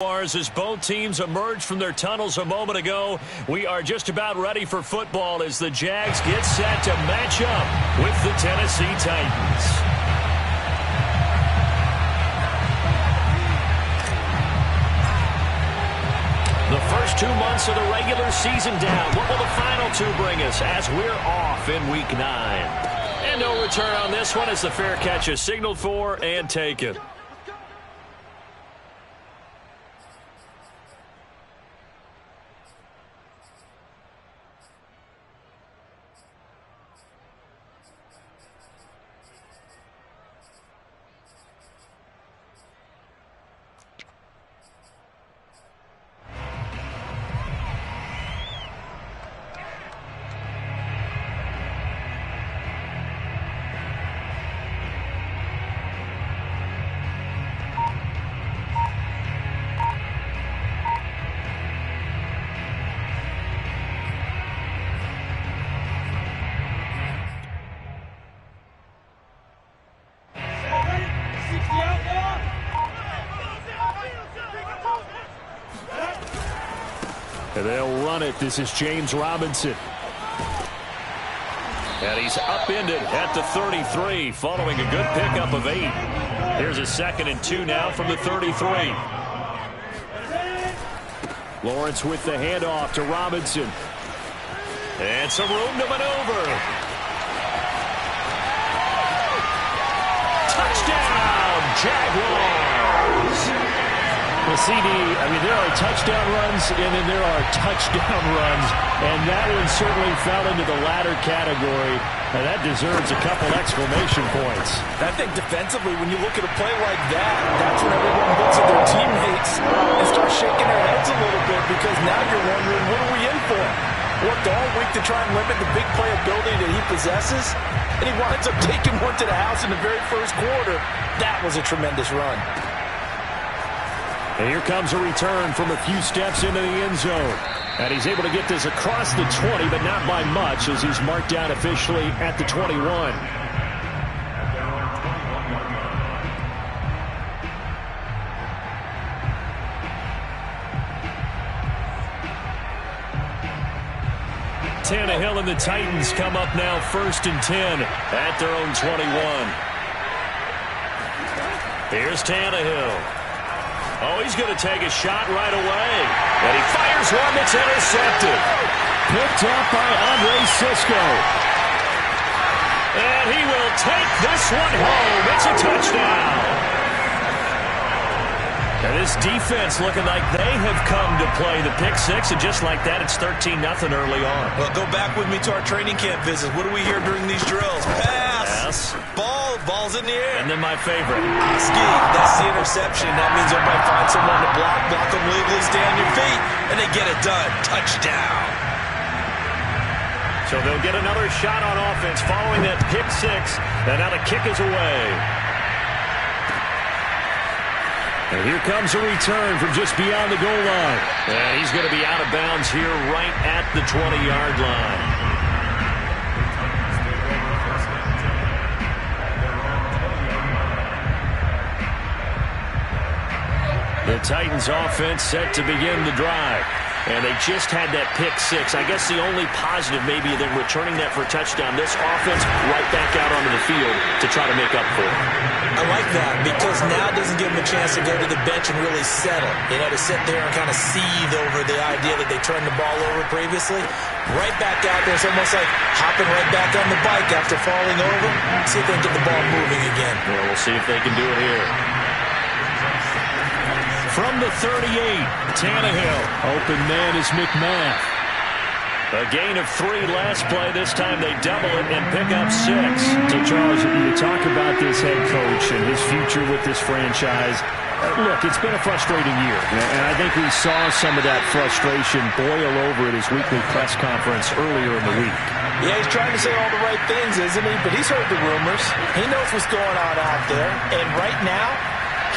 As both teams emerge from their tunnels a moment ago, we are just about ready for football as the Jags get set to match up with the Tennessee Titans. The first 2 months of the regular season down. What will the final two bring us as we're off in Week 9? And no return on this one as the fair catch is signaled for and taken. And they'll run it. This is James Robinson. And he's upended at the 33 following a good pickup of 8. Here's a 2nd and 2 now from the 33. Lawrence with the handoff to Robinson. And some room to maneuver. Touchdown, Jaguars! Well, CD, there are touchdown runs, and then there are touchdown runs, and that one certainly fell into the latter category, and that deserves a couple exclamation points. I think defensively, when you look at a play like that, that's when everyone looks at their teammates and starts shaking their heads a little bit, because now you're wondering, what are we in for? Worked all week to try and limit the big play ability that he possesses, and he winds up taking one to the house in the very first quarter. That was a tremendous run. And here comes a return from a few steps into the end zone. And he's able to get this across the 20, but not by much, as he's marked down officially at the 21. Tannehill and the Titans come up now 1st and 10 at their own 21. Here's Tannehill. Oh, he's going to take a shot right away. And he fires one that's intercepted. Picked up by Andre Sisco. And he will take this one home. It's a touchdown. And this defense looking like they have come to play the pick six, and just like that, it's 13-0 early on. Well, go back with me to our training camp visit. What do we hear during these drills? Pass. Ball's in the air. And then my favorite. Ski, that's the interception. That means everybody finds someone to block them legally, stay on your feet, and they get it done. Touchdown. So they'll get another shot on offense following that pick six, and now the kick is away. And here comes a return from just beyond the goal line. And he's going to be out of bounds here right at the 20-yard line. The Titans offense set to begin the drive. And they just had that pick six. I guess the only positive maybe than returning that for a touchdown. This offense right back out onto the field to try to make up for it. I like that because now it doesn't give them a chance to go to the bench and really settle. To sit there and kind of seethe over the idea that they turned the ball over previously. Right back out there. It's almost like hopping right back on the bike after falling over. See if they can get the ball moving again. Well, we'll see if they can do it here. From the 38, Tannehill. Open man is McMath. A gain of 3 last play. This time they double it and pick up 6. So, Charles, you talk about this head coach and his future with this franchise. Look, it's been a frustrating year, and I think we saw some of that frustration boil over at his weekly press conference earlier in the week. Yeah, he's trying to say all the right things, isn't he? But he's heard the rumors. He knows what's going on out there. And right now,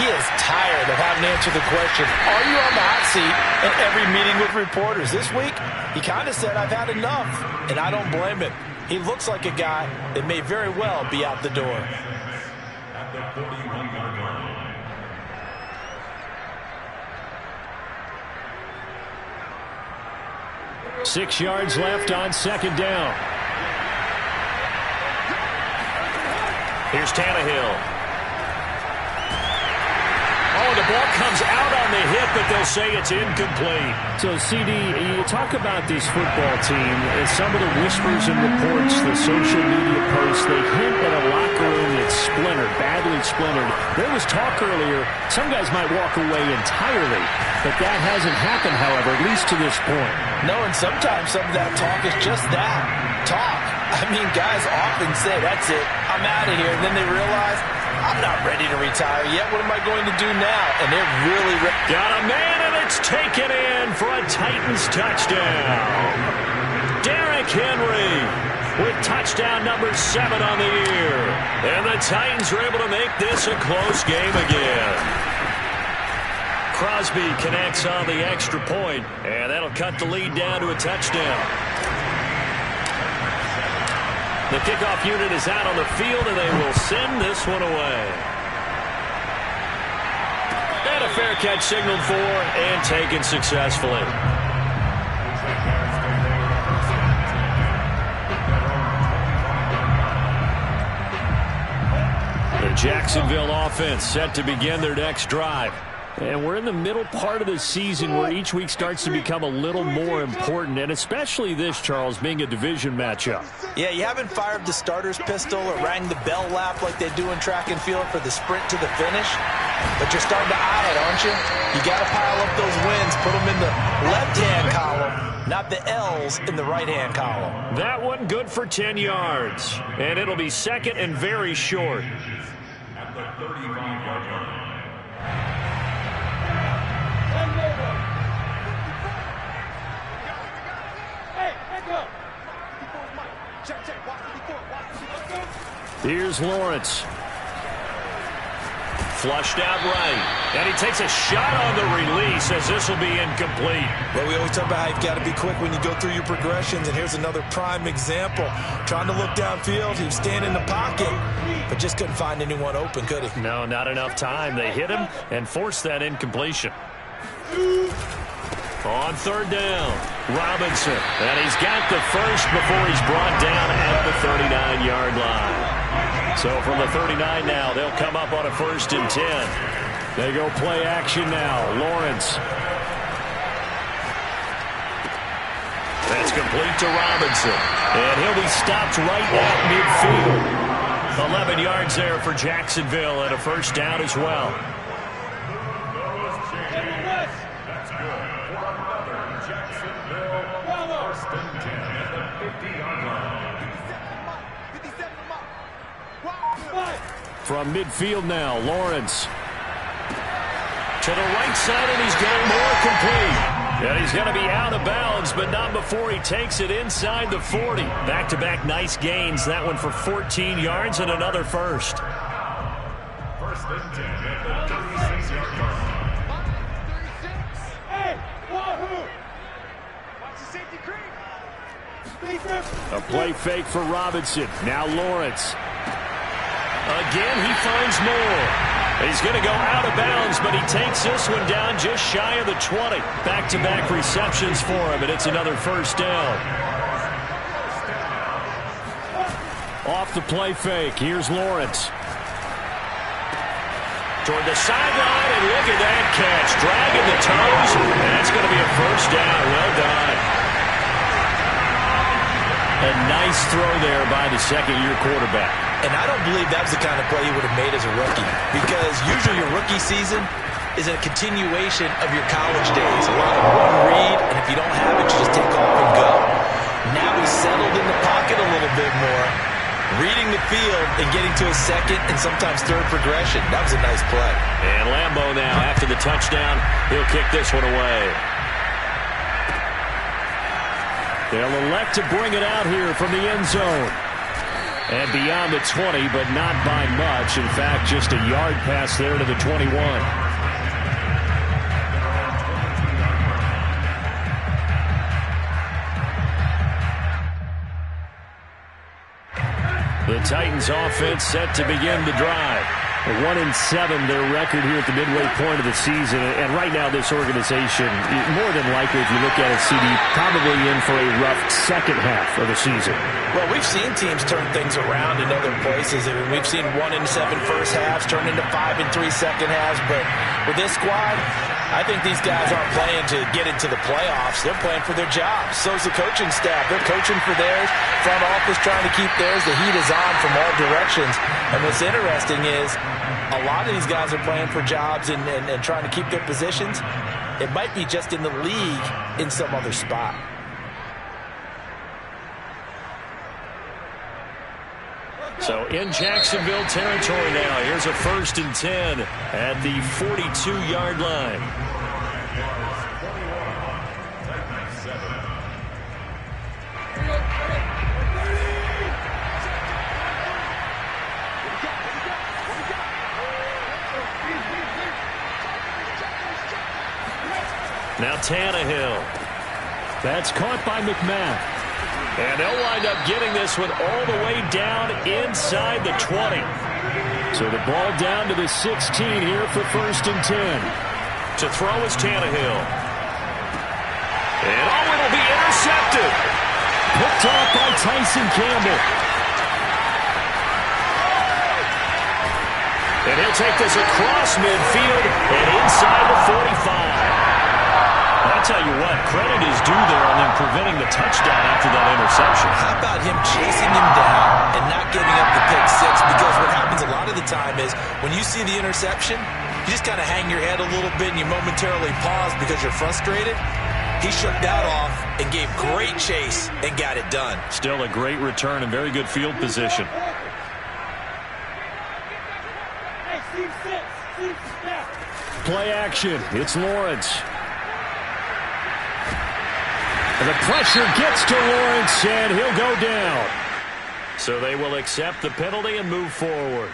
he is tired of having to answer the question, are you on the hot seat in every meeting with reporters? This week, he kind of said, I've had enough, and I don't blame him. He looks like a guy that may very well be out the door. 6 yards left on second down. Here's Tannehill. Oh, the ball comes out on the hit, but they'll say it's incomplete. So, CD, you talk about this football team, and some of the whispers and reports, the social media posts, they hint at a locker room that's splintered, badly splintered. There was talk earlier, some guys might walk away entirely, but that hasn't happened, however, at least to this point. No, and sometimes some of that talk is just that, talk. I mean, guys often say, that's it, I'm out of here, and then they realize, I'm not ready to retire yet. What am I going to do now? And they're really got a man, and it's taken in for a Titans touchdown. Derrick Henry with touchdown number 7 on the year. And the Titans are able to make this a close game again. Crosby connects on the extra point, and that'll cut the lead down to a touchdown. The kickoff unit is out on the field, and they will send this one away. And a fair catch signaled for and taken successfully. The Jacksonville offense set to begin their next drive. And we're in the middle part of the season where each week starts to become a little more important, and especially this, Charles, being a division matchup. Yeah, you haven't fired the starter's pistol or rang the bell lap like they do in track and field for the sprint to the finish, but you're starting to eye it, aren't you? You got to pile up those wins, put them in the left-hand column, not the L's in the right-hand column. That one good for 10 yards, and it'll be second and very short. At the 35-yard line. Here's Lawrence. Flushed out right. And he takes a shot on the release as this will be incomplete. Well, we always talk about how you've got to be quick when you go through your progressions, and here's another prime example. Trying to look downfield, he was standing in the pocket, but just couldn't find anyone open, could he? No, not enough time. They hit him and forced that incompletion. On third down, Robinson. And he's got the first before he's brought down at the 39-yard line. So from the 39 now, they'll come up on a 1st and 10. They go play action now. Lawrence. That's complete to Robinson. And he'll be stopped right at midfield. 11 yards there for Jacksonville and a 1st down as well. From midfield now, Lawrence. To the right side, and he's got more complete. And he's going to be out of bounds, but not before he takes it inside the 40. Back-to-back nice gains. That one for 14 yards and another 1st. 1st and 10 at the 36-yard line. Hey, wahoo! Watch the safety creep. A play fake for Robinson. Now Lawrence. Again, he finds more. He's going to go out of bounds, but he takes this one down just shy of the 20. Back-to-back receptions for him, and it's another 1st down. Off the play fake, here's Lawrence. Toward the sideline, and look at that catch. Dragging the toes, and that's going to be a 1st down. Well done. A nice throw there by the second-year quarterback. And I don't believe that was the kind of play he would have made as a rookie, because usually your rookie season is a continuation of your college days. A lot of one read, and if you don't have it, you just take off and go. Now he's settled in the pocket a little bit more, reading the field and getting to a second and sometimes third progression. That was a nice play. And Lambeau now, after the touchdown, he'll kick this one away. They'll elect to bring it out here from the end zone. And beyond the 20, but not by much. In fact, just a yard pass there to the 21. The Titans offense set to begin the drive. 1-7 their record here at the midway point of the season. And right now this organization, more than likely if you look at it, CD, probably in for a rough second half of the season. Well, we've seen teams turn things around in other places. I mean, we've seen 1-7 first halves turn into 5-3 second halves. But with this squad, I think these guys aren't playing to get into the playoffs. They're playing for their jobs. So's the coaching staff. They're coaching for theirs. Front office trying to keep theirs. The heat is on from all directions. And what's interesting is a lot of these guys are playing for jobs and trying to keep their positions. It might be just in the league in some other spot. So in Jacksonville territory now. Here's a 1st and 10 at the 42-yard line. Now Tannehill. That's caught by McMahon. And they'll wind up getting this one all the way down inside the 20. So the ball down to the 16 here for 1st and 10. To throw is Tannehill. And it'll be intercepted. Picked off by Tyson Campbell. And he'll take this across midfield and inside the 45. I'll tell you what, credit is due there on them preventing the touchdown after that interception. How about him chasing him down and not giving up the pick six? Because what happens a lot of the time is when you see the interception, you just kind of hang your head a little bit and you momentarily pause because you're frustrated. He shook that off and gave great chase and got it done. Still a great return and very good field position. Play action. It's Lawrence. And the pressure gets to Lawrence, and he'll go down. So they will accept the penalty and move forward.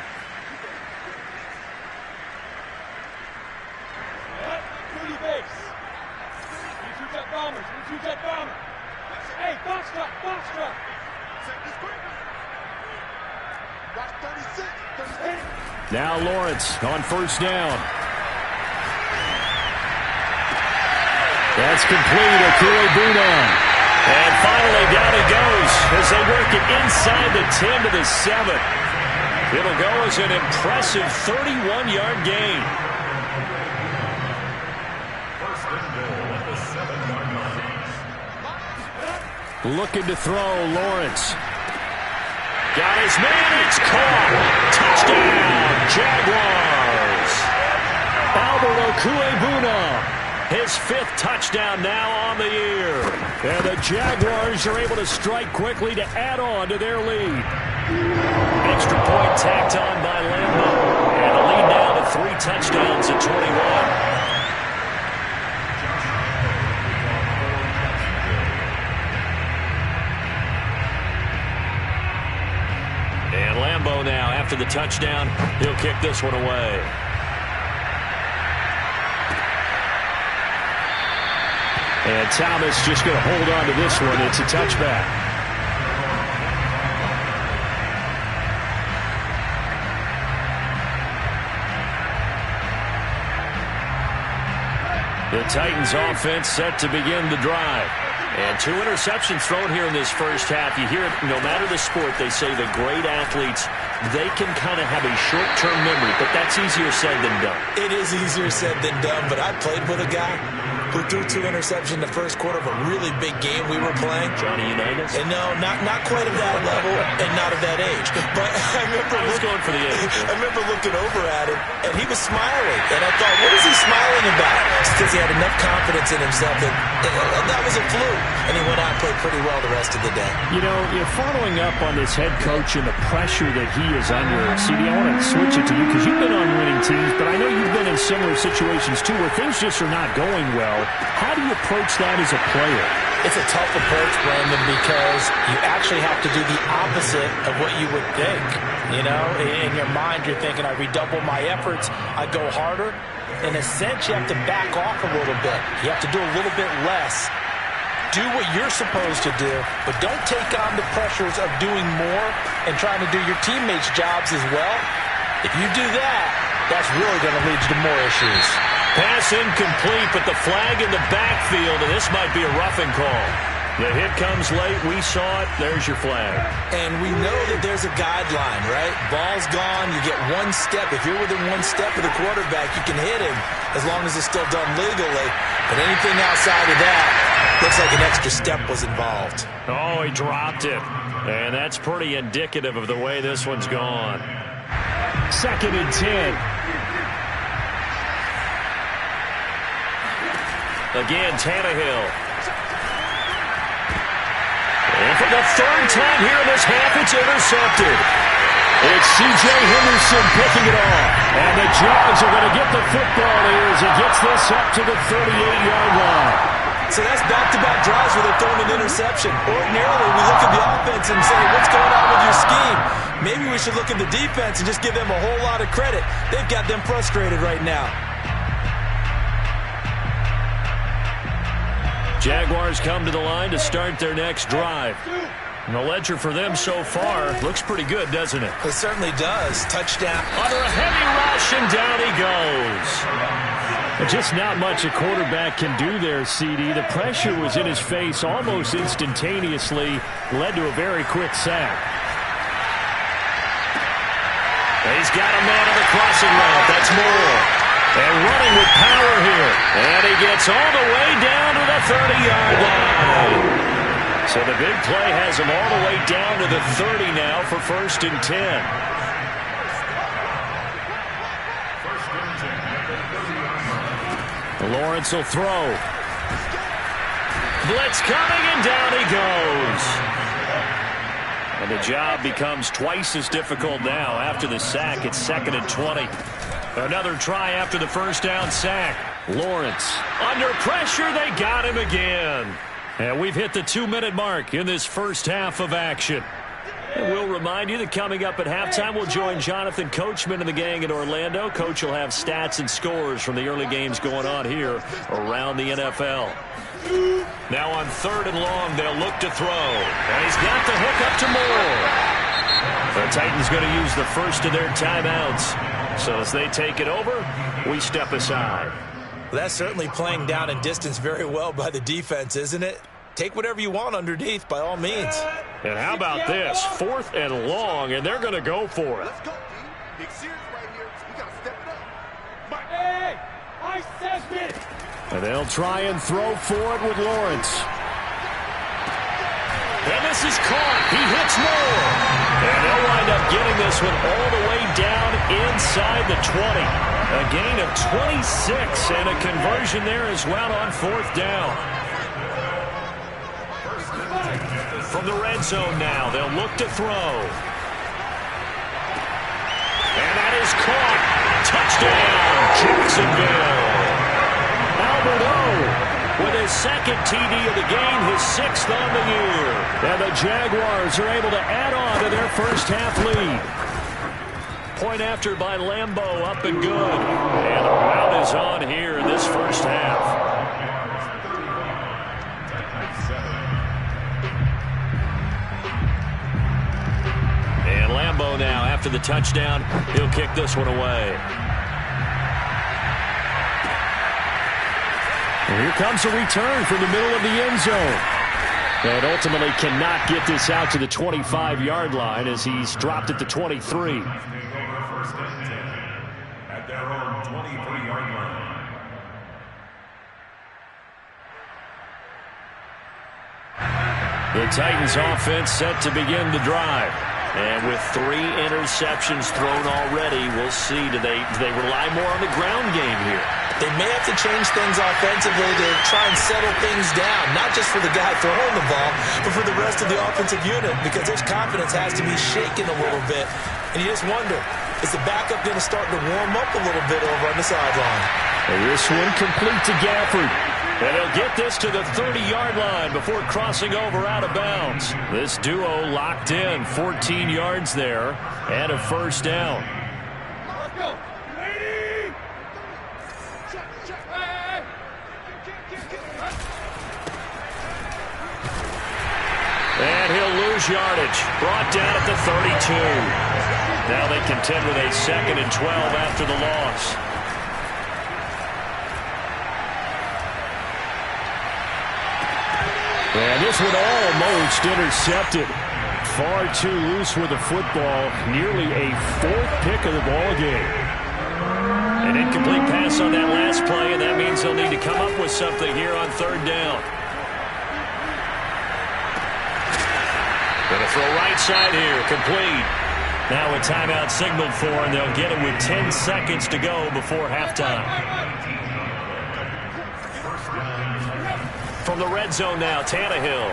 Hey, box truck. Now Lawrence on 1st down. That's complete. Okuegbuna. And finally down he goes as they work it inside the 10 to the 7. It'll go as an impressive 31-yard gain. Looking to throw, Lawrence. Got his man, it's caught. Touchdown, Jaguars. Albert Okuegbuna. His 5th touchdown now on the year. And the Jaguars are able to strike quickly to add on to their lead. Extra point tacked on by Lambo. And the lead now to 3 touchdowns at 21. And Lambo now, after the touchdown, he'll kick this one away. And Thomas just going to hold on to this one. It's a touchback. The Titans offense set to begin the drive. And 2 interceptions thrown here in this first half. You hear it, no matter the sport, they say the great athletes, they can kind of have a short-term memory, but that's easier said than done. It is easier said than done, but I played with a guy who threw 2 interceptions in the first quarter of a really big game we were playing. Johnny Unitas? And no, not quite of that level and not of that age. But I was going for the age. I remember looking over at him, and he was smiling. And I thought, what is he smiling about? It's because he had enough confidence in himself that that was a fluke. And he went out and played pretty well the rest of the day. You know, following up on this head coach and the pressure that he is under, CD, I want to switch it to you because you've been on winning teams, but I know you've been in similar situations too where things just are not going well. How do you approach that as a player? It's a tough approach, Brandon, because you actually have to do the opposite of what you would think. You know, in your mind, you're thinking, I redouble my efforts, I go harder. In a sense, you have to back off a little bit. You have to do a little bit less. Do what you're supposed to do, but don't take on the pressures of doing more and trying to do your teammates' jobs as well. If you do that, that's really going to lead you to more issues. Pass incomplete, but the flag in the backfield, and this might be a roughing call. The hit comes late. We saw it. There's your flag. And we know that there's a guideline, right? Ball's gone. You get one step. If you're within one step of the quarterback, you can hit him as long as it's still done legally. But anything outside of that, looks like an extra step was involved. Oh, he dropped it. And that's pretty indicative of the way this one's gone. 2nd and 10. Again, Tannehill. And for the 3rd time here in this half, it's intercepted. It's C.J. Henderson picking it off. And the Jags are going to get the football here as he gets this up to the 38-yard line. So that's back-to-back drives where they're throwing an interception. Ordinarily, we look at the offense and say, what's going on with your scheme? Maybe we should look at the defense and just give them a whole lot of credit. They've got them frustrated right now. Jaguars come to the line to start their next drive. And the ledger for them so far looks pretty good, doesn't it? It certainly does. Touchdown. Under a heavy rush, and down he goes. Just not much a quarterback can do there, CD. The pressure was in his face almost instantaneously, led to a very quick sack. He's got a man on the crossing route. That's Moore. And running with power here. And he gets all the way down to the 30-yard line. So the big play has him all the way down to the 30 now for 1st and 10. Lawrence will throw. Blitz coming, and down he goes. And the job becomes twice as difficult now after the sack. It's 2nd and 20. Another try after the 1st down sack. Lawrence under pressure. They got him again. And we've hit the 2-minute mark in this first half of action. And we'll remind you that coming up at halftime, we'll join Jonathan Coachman and the gang in Orlando. Coach will have stats and scores from the early games going on here around the NFL. Now on 3rd and long, they'll look to throw. And he's got the hook up to Moore. The Titans going to use the first of their timeouts. So as they take it over, we step aside. Well, that's certainly playing down and distance very well by the defense, isn't it? Take whatever you want underneath, by all means. And how about this? 4th and long, and they're going to go for it. Let's go, Big series right here. We got to step it up. Hey, I said it. And they'll try and throw for it with Lawrence. And this is caught. He hits Moore. And they'll wind up getting this one all the way down inside the 20. A gain of 26 and a conversion there as well on 4th down. From the red zone now, they'll look to throw. And that is caught. Touchdown, Jacksonville. Albert O with his 2nd TD of the game, his 6th on the year. And the Jaguars are able to add on to their first half lead. Point after by Lambeau, up and good. And the rout is on here in this first half. And Lambeau now, after the touchdown, he'll kick this one away. And here comes a return from the middle of the end zone. And ultimately cannot get this out to the 25-yard line as he's dropped at the 23. At their own 23-yard line. The Titans offense set to begin the drive. And with 3 interceptions thrown already, we'll see, do they rely more on the ground game here? They may have to change things offensively to try and settle things down, not just for the guy throwing the ball, but for the rest of the offensive unit, because their confidence has to be shaken a little bit. And you just wonder, is the backup going to start to warm up a little bit over on the sideline? And this one complete to Gafford. And he'll get this to the 30-yard line before crossing over out of bounds. This duo locked in, 14 yards there, and a 1st down. Let's go. Ready? Check. Hey. And he'll lose yardage. Brought down at the 32. Now they contend with a 2nd and 12 after the loss. And this one almost intercepted. Far too loose with the football. Nearly a 4th pick of the ball game. An incomplete pass on that last play, and that means they'll need to come up with something here on 3rd down. Going to throw right side here, complete. Now a timeout signaled for, and they'll get it with 10 seconds to go before halftime. From the red zone now, Tannehill.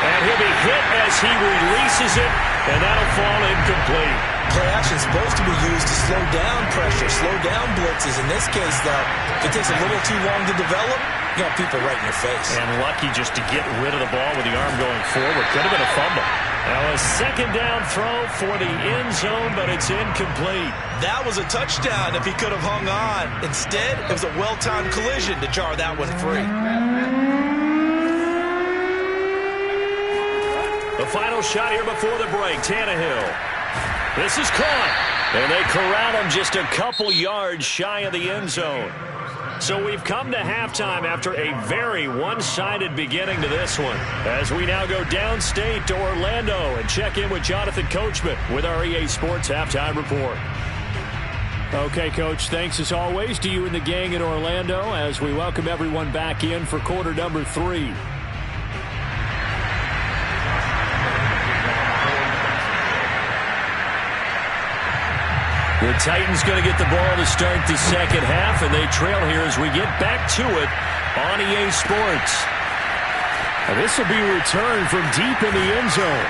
And he'll be hit as he releases it, and that'll fall incomplete. Play action is supposed to be used to slow down pressure, slow down blitzes. In this case, though, if it takes a little too long to develop, you got people right in your face. And lucky just to get rid of the ball with the arm going forward. Could have been a fumble. Now a 2nd down throw for the end zone, but it's incomplete. That was a touchdown if he could have hung on. Instead, it was a well-timed collision to jar that one free. The final shot here before the break, Tannehill. This is caught, and they corral him just a couple yards shy of the end zone. So we've come to halftime after a very one-sided beginning to this one, as we now go downstate to Orlando and check in with Jonathan Coachman with our EA Sports Halftime Report. Okay, Coach, thanks as always to you and the gang in Orlando as we welcome everyone back in for quarter number 3. The Titans going to get the ball to start the second half, and they trail here as we get back to it on EA Sports. And this will be returned from deep in the end zone.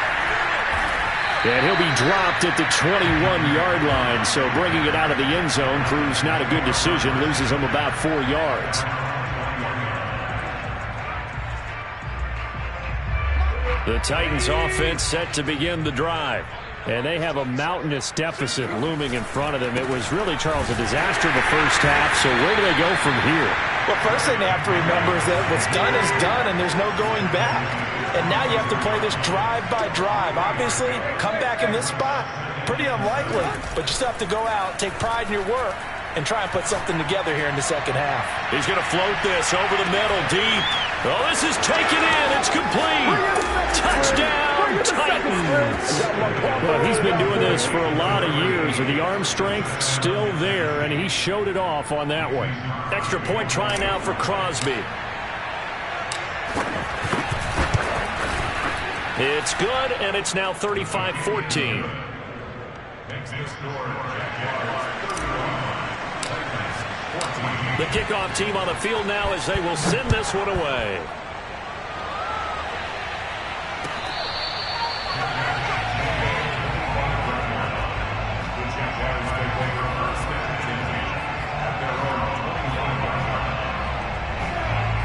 And he'll be dropped at the 21-yard line, so bringing it out of the end zone proves not a good decision, loses him about 4 yards. The Titans offense set to begin the drive. And they have a mountainous deficit looming in front of them. It was really, Charles, a disaster the first half, so where do they go from here? Well, first thing they have to remember is that what's done is done, and there's no going back. And now you have to play this drive by drive. Obviously, come back in this spot, pretty unlikely. But you still have to go out, take pride in your work, and try and put something together here in the second half. He's going to float this over the middle, deep. Oh, this is taken in. It's complete. Touchdown, Titans. Well, he's been doing this for a lot of years, with the arm strength still there, and he showed it off on that one. Extra point try now for Crosby. It's good, and it's now 35-14. The kickoff team on the field now as they will send this one away.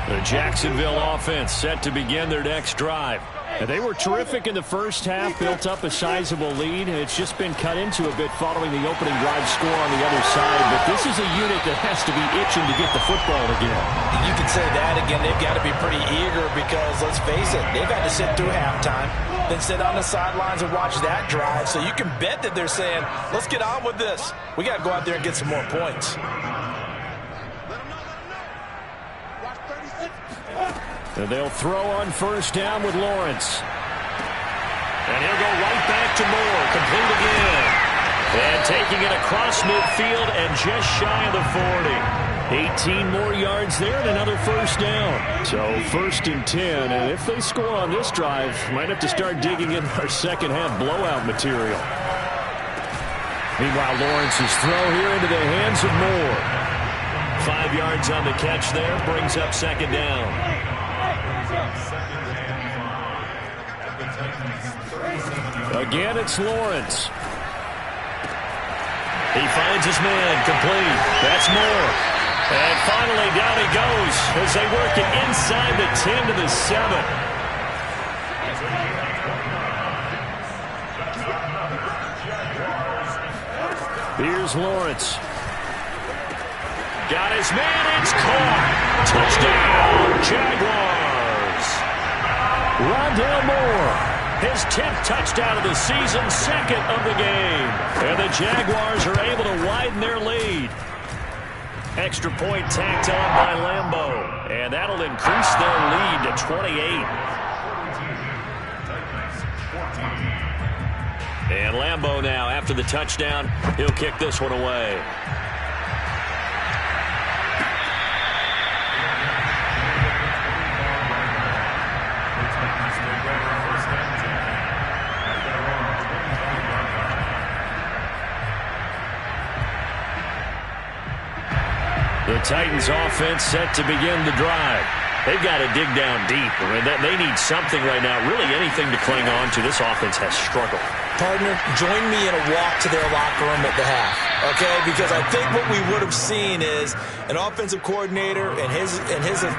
The Jacksonville offense set to begin their next drive. They were terrific in the first half, built up a sizable lead, and it's just been cut into a bit following the opening drive score on the other side. But this is a unit that has to be itching to get the football again. You can say that again. They've got to be pretty eager because, let's face it, they've had to sit through halftime, then sit on the sidelines and watch that drive. So you can bet that they're saying, let's get on with this. We got to go out there and get some more points. They'll throw on first down with Lawrence. And he'll go right back to Moore. Complete again. And taking it across midfield and just shy of the 40. 18 more yards there and another first down. So 1st and 10. And if they score on this drive, might have to start digging in our second half blowout material. Meanwhile, Lawrence's throw here into the hands of Moore. 5 yards on the catch there. Brings up second down. Again, it's Lawrence. He finds his man, complete. That's Moore. And finally, down he goes as they work it inside the 10 to the 7. Here's Lawrence. Got his man, it's caught. Touchdown, Jaguars. Rondale Moore. His 10th touchdown of the season, 2nd of the game. And the Jaguars are able to widen their lead. Extra point tacked on by Lambeau. And that'll increase their lead to 28. And Lambeau now, after the touchdown, he'll kick this one away. The Titans offense set to begin the drive. They've got to dig down deep. I mean, they need something right now, really anything to cling on to. This offense has struggled. Partner, join me in a walk to their locker room at the half, okay? Because I think what we would have seen is an offensive coordinator and his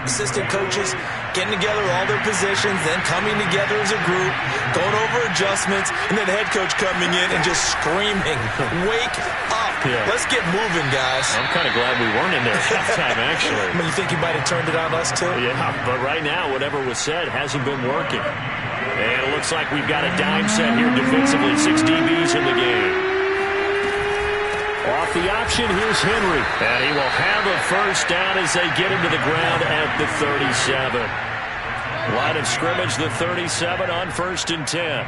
assistant coaches getting together all their positions, then coming together as a group, going over adjustments, and then the head coach coming in and just screaming, "Wake up. Yeah. Let's get moving, guys." I'm kind of glad we weren't in there at halftime, actually. I mean, you think he might have turned it on us, too? Yeah, but right now, whatever was said hasn't been working. And it looks like we've got a dime set here defensively. 6 DBs in the game. Off the option, here's Henry. And he will have a first down as they get him to the ground at the 37. Line of scrimmage, the 37 on 1st and 10.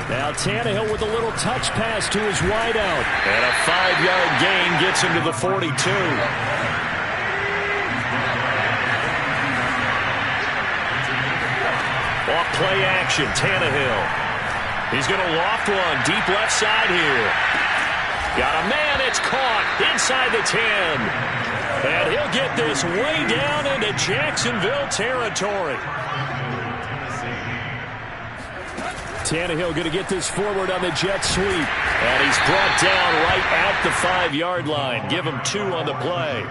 Now Tannehill with a little touch pass to his wideout. And a 5-yard gain gets him to the 42. Off play action, Tannehill. He's going to loft one, deep left side here. Got a man, it's caught inside the 10. And he'll get this way down into Jacksonville territory. Tannehill going to get this forward on the jet sweep. And he's brought down right at the 5-yard line. Give him 2 on the play.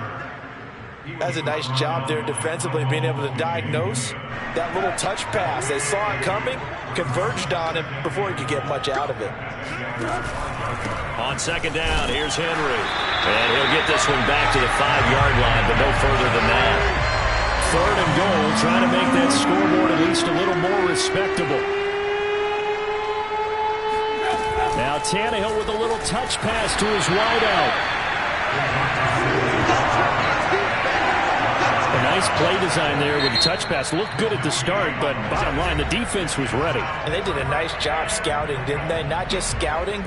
That's a nice job there defensively, being able to diagnose that little touch pass. They saw it coming, converged on him before he could get much out of it. On 2nd down, here's Henry. And he'll get this one back to the 5-yard line, but no further than that. 3rd and goal, trying to make that scoreboard at least a little more respectable. Now Tannehill with a little touch pass to his wideout. A nice play design there with the touch pass. Looked good at the start, but bottom line, the defense was ready. And they did a nice job scouting, didn't they? Not just scouting,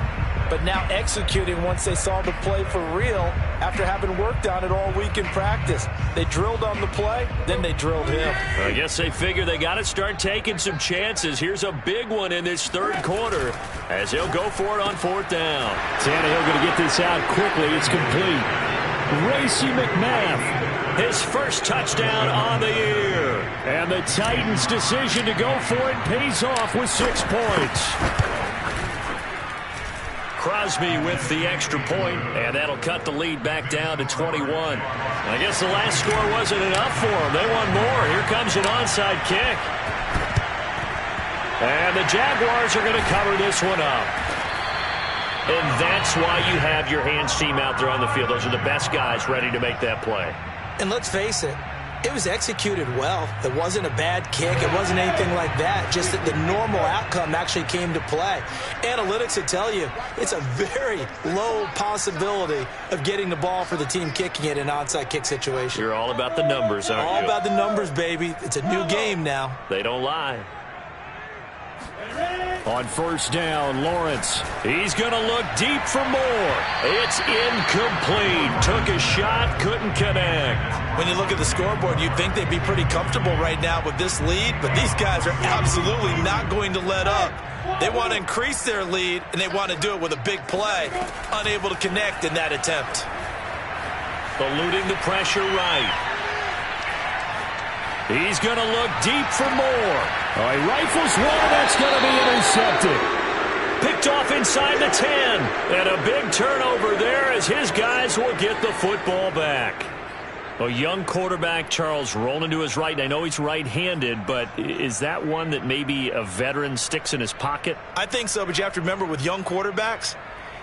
but now executing once they saw the play for real after having worked on it all week in practice. They drilled on the play, then they drilled him. I guess they figure they got to start taking some chances. Here's a big one in this 3rd quarter as he'll go for it on 4th down. Tannehill going to get this out quickly. It's complete. Racey McMath. His first touchdown on the year. And the Titans' decision to go for it pays off with 6 points. Crosby with the extra point, and that'll cut the lead back down to 21. I guess the last score wasn't enough for them. They want more. Here comes an onside kick. And the Jaguars are going to cover this one up. And that's why you have your hands team out there on the field. Those are the best guys ready to make that play. And let's face it, it was executed well. It wasn't a bad kick. It wasn't anything like that. Just that the normal outcome actually came to play. Analytics will tell you it's a very low possibility of getting the ball for the team kicking it in an onside kick situation. You're all about the numbers, aren't you? All about the numbers, baby. It's a new game now. They don't lie. On 1st down, Lawrence. He's going to look deep for more. It's incomplete. Took a shot, couldn't connect. When you look at the scoreboard, you'd think they'd be pretty comfortable right now with this lead, but these guys are absolutely not going to let up. They want to increase their lead, and they want to do it with a big play. Unable to connect in that attempt. Eluding the pressure right. He's going to look deep for more. Oh, he rifles one. That's going to be intercepted. Picked off inside the 10. And a big turnover there as his guys will get the football back. A young quarterback, Charles, rolling to his right. I know he's right-handed, but is that one that maybe a veteran sticks in his pocket? I think so, but you have to remember with young quarterbacks,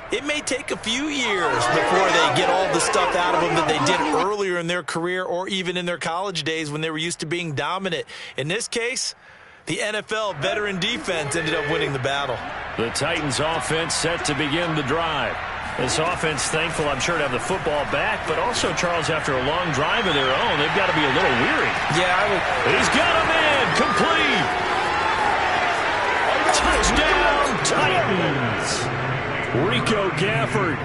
it may take a few years before they get all the stuff out of them that they did earlier in their career or even in their college days when they were used to being dominant. In this case, The NFL veteran defense ended up winning the battle. The Titans offense set to begin the drive. This offense thankful, I'm sure, to have the football back, but also, Charles, after a long drive of their own, they've got to be a little weary. Yeah, I would. He's got him in. Complete. Touchdown, Titans. Rico Gafford,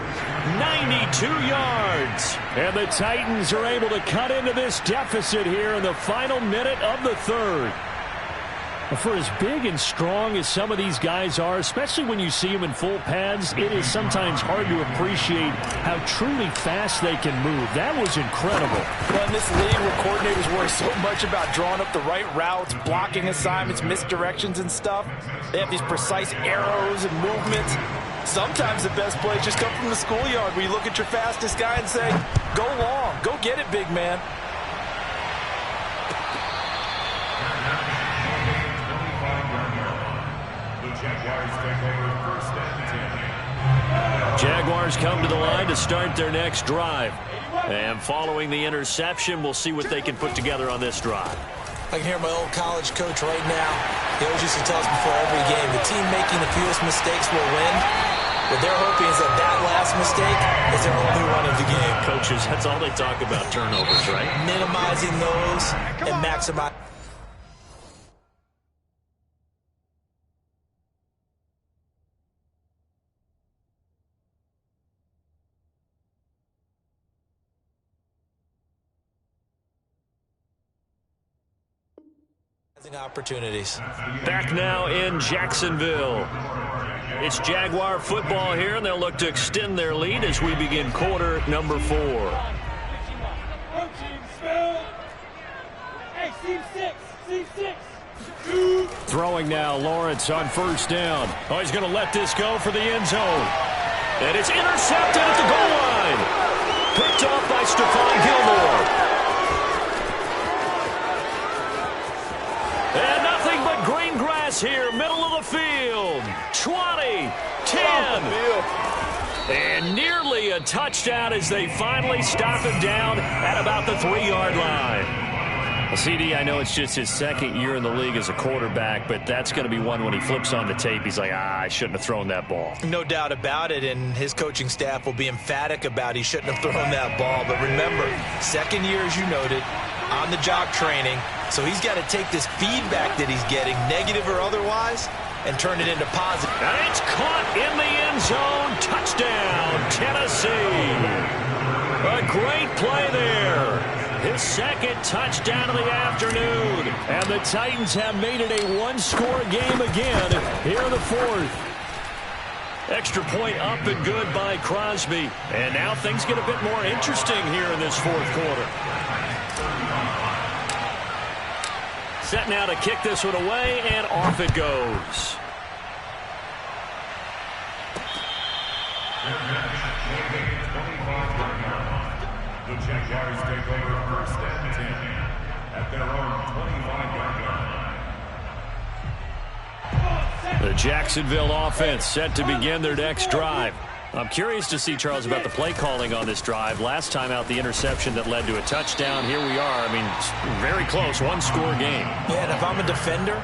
92 yards. And the Titans are able to cut into this deficit here in the final minute of the third. For as big and strong as some of these guys are, especially when you see them in full pads, it is sometimes hard to appreciate how truly fast they can move. That was incredible. Well, in this league where coordinators worry so much about drawing up the right routes, blocking assignments, misdirections and stuff, they have these precise arrows and movements. Sometimes the best plays just come from the schoolyard where you look at your fastest guy and say, go long, go get it, big man. Jaguars come to the line to start their next drive. And following the interception, we'll see what they can put together on this drive. I can hear my old college coach right now. He always used to tell us before every game, the team making the fewest mistakes will win. What they're hoping is that last mistake is their only run of the game. Coaches, that's all they talk about, turnovers, right? Minimizing those and maximizing. Opportunities. Back now in Jacksonville. It's Jaguar football here, and they'll look to extend their lead as we begin quarter number 4. Throwing now, Lawrence on first down. Oh, he's going to let this go for the end zone. And it's intercepted at the goal line. Picked off by Stephon Gilmore. And nothing but green grass here, middle of the field. 20, 10. And nearly a touchdown as they finally stop him down at about the 3-yard line. Well, CD, I know it's just his second year in the league as a quarterback, but that's going to be one when he flips on the tape. He's like, I shouldn't have thrown that ball. No doubt about it, and his coaching staff will be emphatic about he shouldn't have thrown that ball. But remember, second year, as you noted, on-the-job training. So he's got to take this feedback that he's getting, negative or otherwise, and turn it into positive. And it's caught in the end zone. Touchdown, Tennessee. A great play there. His second touchdown of the afternoon. And the Titans have made it a one-score game again here in the fourth. Extra point up and good by Crosby. And now things get a bit more interesting here in this fourth quarter. Set now to kick this one away, and off it goes. The Jaguars take over first and 10 at their own 25-yard line. The Jacksonville offense set to begin their next drive. I'm curious to see, Charles, about the play calling on this drive. Last time out, the interception that led to a touchdown. Here we are. I mean, very close, one-score game. Yeah, and if I'm a defender,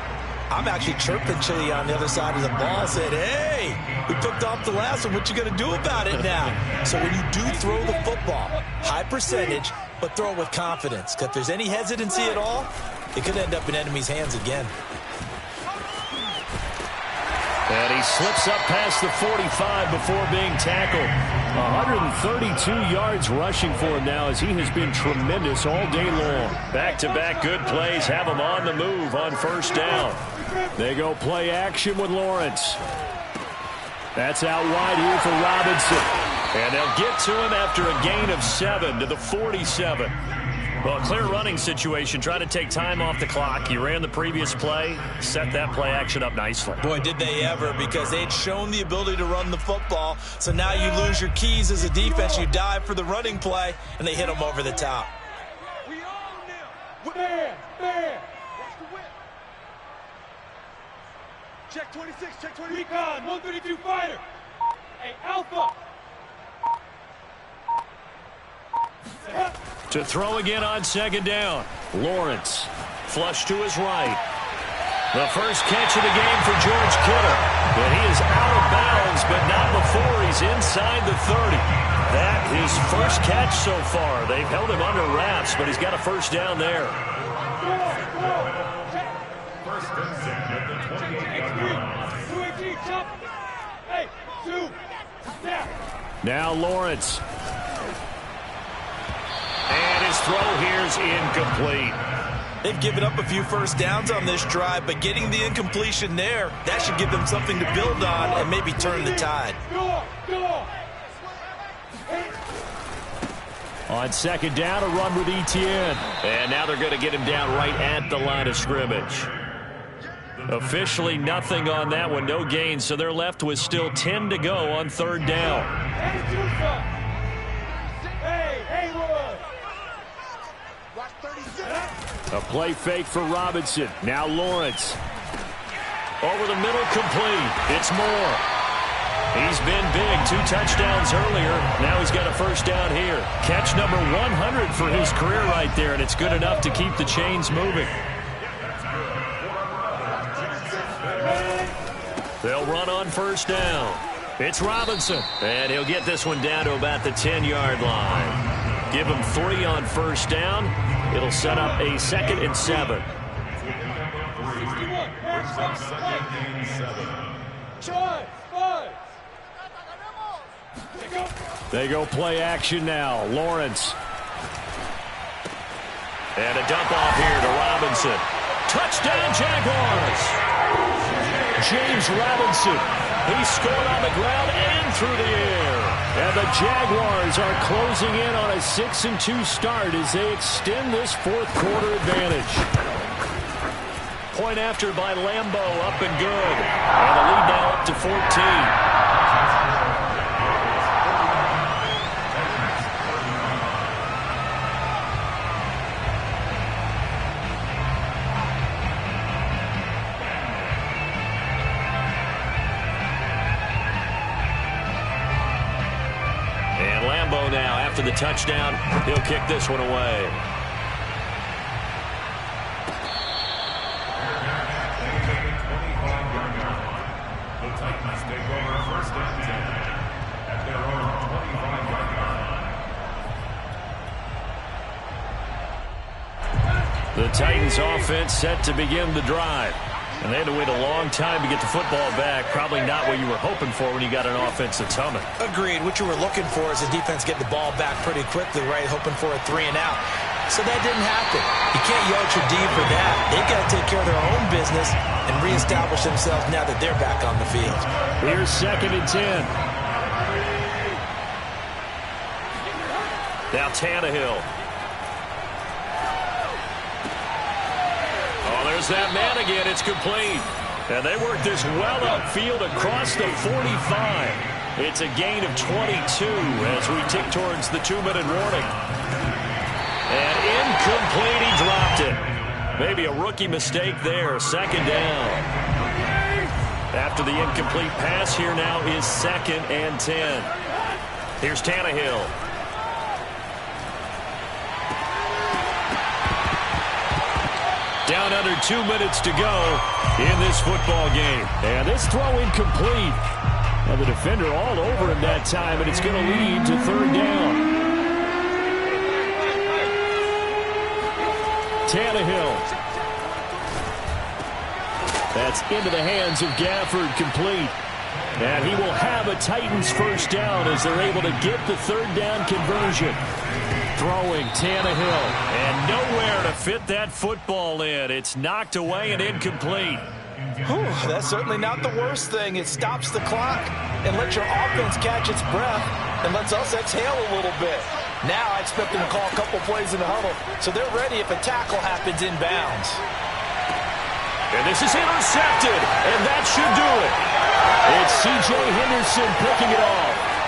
I'm actually chirping Chili on the other side of the ball, saying, hey, we picked off the last one. What you going to do about it now? So when you do throw the football, high percentage, but throw it with confidence. Because if there's any hesitancy at all, it could end up in enemy's hands again. And he slips up past the 45 before being tackled. 132 yards rushing for him now as he has been tremendous all day long. Back-to-back good plays have him on the move on first down. They go play action with Lawrence. That's out wide here for Robinson. And they'll get to him after a gain of 7 to the 47. Well, clear running situation. Try to take time off the clock. He ran the previous play, set that play action up nicely. Boy, did they ever, because they'd shown the ability to run the football. So now you lose your keys as a defense. You dive for the running play, and they hit them over the top. We own them. Man. Watch the whip. Check 26, check 20. Recon, 132 fighter. Hey, Alpha. To throw again on second down. Lawrence, flush to his right. The first catch of the game for George Kittle. And he is out of bounds, but not before he's inside the 30. That his first catch so far. They've held him under wraps, but he's got a first down there. First and 10 at the 28. Now Lawrence. And his throw here is incomplete. They've given up a few first downs on this drive, but getting the incompletion there, that should give them something to build on and maybe turn the tide. On second down, a run with Etienne. And now they're going to get him down right at the line of scrimmage. Officially nothing on that one, no gain, so they're left with still 10 to go on third down. A play fake for Robinson. Now Lawrence. Over the middle, complete. It's Moore. He's been big. 2 touchdowns earlier. Now he's got a first down here. Catch number 100 for his career right there, and it's good enough to keep the chains moving. They'll run on first down. It's Robinson. And he'll get this one down to about the 10-yard line. Give him 3 on first down. It'll set up a 2nd and 7. They go play action now. Lawrence. And a dump off here to Robinson. Touchdown, Jaguars. James Robinson. He scored on the ground and through the air. And the Jaguars are closing in on a 6-2 start as they extend this fourth-quarter advantage. Point after by Lambeau, up and good. And the lead now up to 14. Now, after the touchdown, he'll kick this one away. The Titans take over first and 10 at their own 25-yard line. The Titans offense set to begin the drive. And they had to wait a long time to get the football back. Probably not what you were hoping for when you got an offense that's humming. Agreed. What you were looking for is the defense get the ball back pretty quickly, right? Hoping for a 3 and out. So that didn't happen. You can't yell at your D for that. They've got to take care of their own business and reestablish themselves now that they're back on the field. Here's 2nd and 10. Now Tannehill. There's that man again. It's complete. And they work this well upfield across the 45. It's a gain of 22 as we tick towards the 2-minute warning. And incomplete. He dropped it. Maybe a rookie mistake there. 2nd down. After the incomplete pass, here now is 2nd and 10. Here's Tannehill. Down under 2 minutes to go in this football game. And this throw incomplete. And the defender all over him that time, and it's going to lead to 3rd down. Tannehill. That's into the hands of Gafford, complete. And he will have a Titans first down as they're able to get the 3rd down conversion. Throwing Tannehill, and nowhere to fit that football in. It's knocked away and incomplete. Whew, that's certainly not the worst thing. It stops the clock and lets your offense catch its breath and lets us exhale a little bit. Now I expect them to call a couple plays in the huddle, so they're ready if a tackle happens inbounds. And this is intercepted, and that should do it. It's C.J. Henderson picking it off.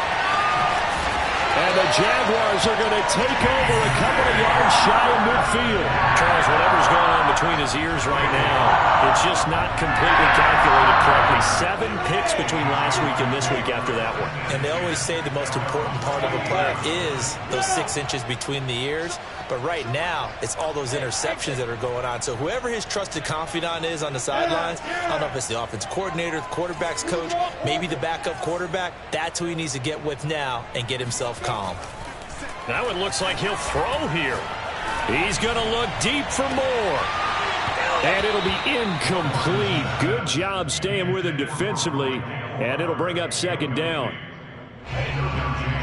And the Jaguars are going to take over a couple of yards shy of midfield. Charles, whatever's going on between his ears right now, it's just not completely calculated correctly. 7 picks between last week and this week after that one. And they always say the most important part of a player is those 6 inches between the ears. But right now, it's all those interceptions that are going on. So whoever his trusted confidant is on the sidelines, I don't know if it's the offensive coordinator, the quarterback's coach, maybe the backup quarterback, that's who he needs to get with now and get himself calm. Now it looks like he'll throw here. He's going to look deep for more. And it'll be incomplete. Good job staying with him defensively. And it'll bring up 2nd down.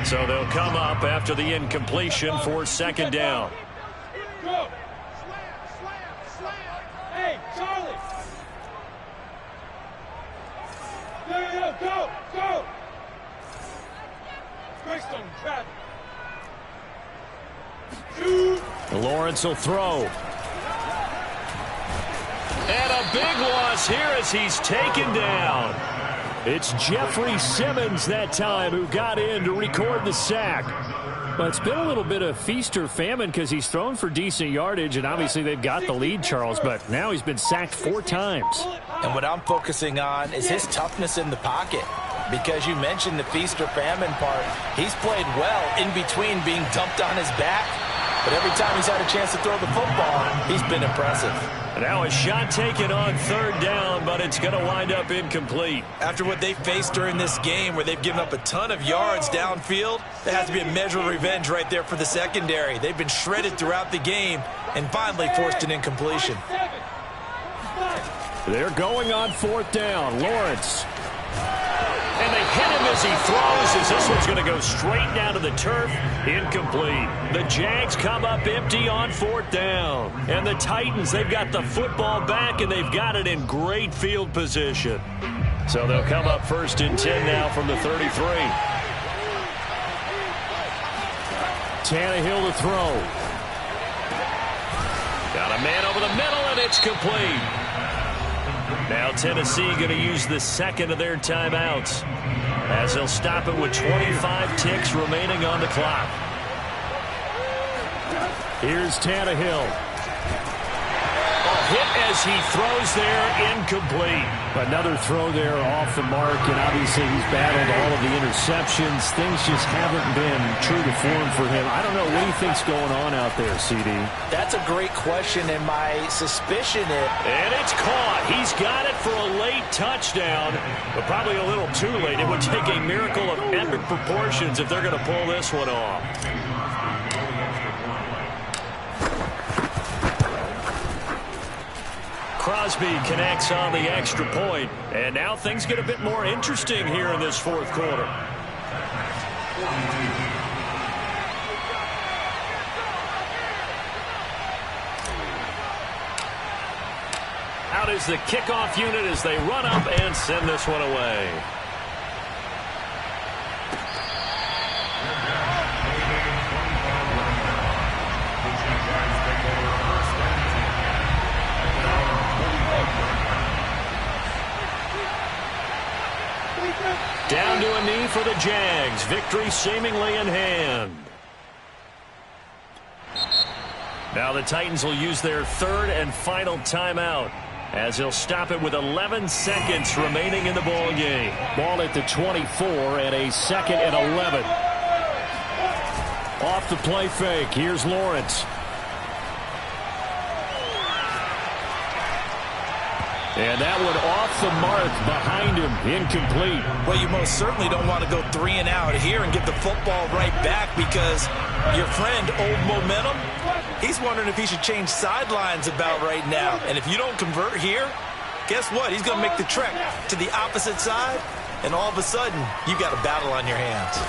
So they'll come up after the incompletion for 2nd down. Go. Hey, Charlie. Go. Greystone traffic. Lawrence will throw. And a big loss here as he's taken down. It's Jeffrey Simmons that time who got in to record the sack. Well, it's been a little bit of feast or famine because he's thrown for decent yardage, and obviously they've got the lead, Charles, but now he's been sacked 4 times. And what I'm focusing on is his toughness in the pocket. Because you mentioned the feast or famine part, he's played well in between being dumped on his back. But every time he's had a chance to throw the football, he's been impressive. Now a shot taken on 3rd down, but it's going to wind up incomplete. After what they faced during this game where they've given up a ton of yards downfield, there has to be a measure of revenge right there for the secondary. They've been shredded throughout the game and finally forced an incompletion. They're going on 4th down. Lawrence. And they hit him as he throws, as this one's going to go straight down to the turf. Incomplete. The Jags come up empty on 4th down. And the Titans, they've got the football back, and they've got it in great field position. So they'll come up 1st and 10 now from the 33. Tannehill to throw. Got a man over the middle, and it's complete. Now Tennessee going to use the 2nd of their timeouts as they'll stop it with 25 ticks remaining on the clock. Here's Tannehill. A hit as he throws there, incomplete. Another throw there off the mark, and obviously he's battled all of the interceptions. Things just haven't been true to form for him. I don't know what he thinks going on out there, CD. That's a great question, and my suspicion is... And it's caught. He's got it for a late touchdown, but probably a little too late. It would take a miracle of epic proportions if they're going to pull this one off. Crosby connects on the extra point, and now things get a bit more interesting here in this 4th quarter. Out is the kickoff unit as they run up and send this one away. Down to a knee for the Jags. Victory seemingly in hand. Now the Titans will use their 3rd and final timeout as they'll stop it with 11 seconds remaining in the ball game. Ball at the 24 and a 2nd and 11. Off the play fake. Here's Lawrence. And that one off the mark behind him. Incomplete. Well, you most certainly don't want to go 3 and out here and get the football right back because your friend, Old Momentum, he's wondering if he should change sidelines about right now. And if you don't convert here, guess what? He's going to make the trek to the opposite side, and all of a sudden, you got a battle on your hands.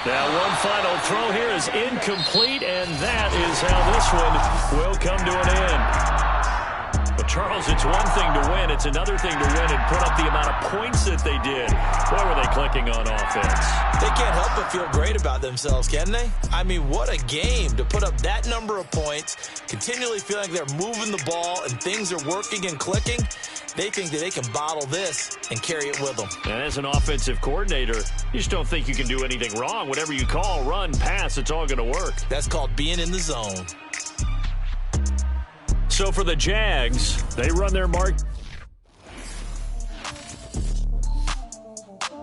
Now one final throw here is incomplete, and that is how this one will come to an end. But, Charles, it's one thing to win. It's another thing to win and put up the amount of points that they did. Boy, were they clicking on offense. They can't help but feel great about themselves, can they? I mean, what a game to put up that number of points, continually feeling like they're moving the ball and things are working and clicking. They think that they can bottle this and carry it with them. And as an offensive coordinator, you just don't think you can do anything wrong. Whatever you call, run, pass, it's all going to work. That's called being in the zone. So for the Jags, they run their mark.